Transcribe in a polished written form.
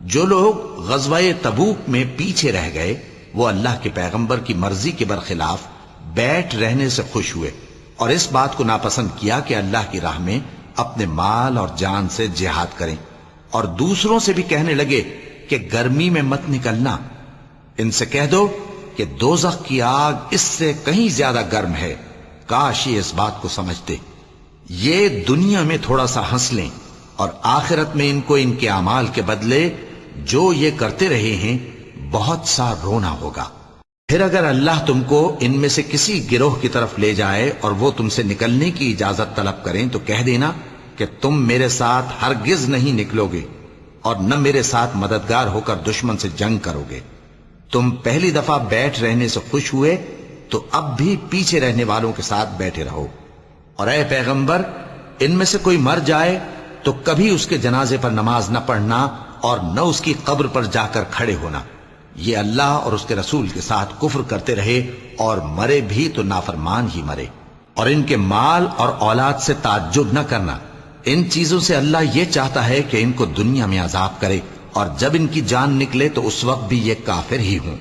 جو لوگ غزوہ تبوک میں پیچھے رہ گئے وہ اللہ کے پیغمبر کی مرضی کے برخلاف بیٹھ رہنے سے خوش ہوئے اور اس بات کو ناپسند کیا کہ اللہ کی راہ میں اپنے مال اور جان سے جہاد کریں، اور دوسروں سے بھی کہنے لگے کہ گرمی میں مت نکلنا۔ ان سے کہہ دو کہ دوزخ کی آگ اس سے کہیں زیادہ گرم ہے، کاش یہ اس بات کو سمجھتے۔ یہ دنیا میں تھوڑا سا ہنس لیں اور آخرت میں ان کو ان کے اعمال کے بدلے جو یہ کرتے رہے ہیں بہت سا رونا ہوگا۔ پھر اگر اللہ تم کو ان میں سے کسی گروہ کی طرف لے جائے اور وہ تم سے نکلنے کی اجازت طلب کریں تو کہہ دینا کہ تم میرے ساتھ ہرگز نہیں نکلو گے اور نہ میرے ساتھ مددگار ہو کر دشمن سے جنگ کرو گے۔ تم پہلی دفعہ بیٹھ رہنے سے خوش ہوئے تو اب بھی پیچھے رہنے والوں کے ساتھ بیٹھے رہو، اور اے پیغمبر ان میں سے کوئی مر جائے تو کبھی اس کے جنازے پر نماز نہ پڑھنا اور نہ اس کی قبر پر جا کر کھڑے ہونا۔ یہ اللہ اور اس کے رسول کے ساتھ کفر کرتے رہے اور مرے بھی تو نافرمان ہی مرے۔ اور ان کے مال اور اولاد سے تعجب نہ کرنا، ان چیزوں سے اللہ یہ چاہتا ہے کہ ان کو دنیا میں عذاب کرے، اور جب ان کی جان نکلے تو اس وقت بھی یہ کافر ہی ہوں۔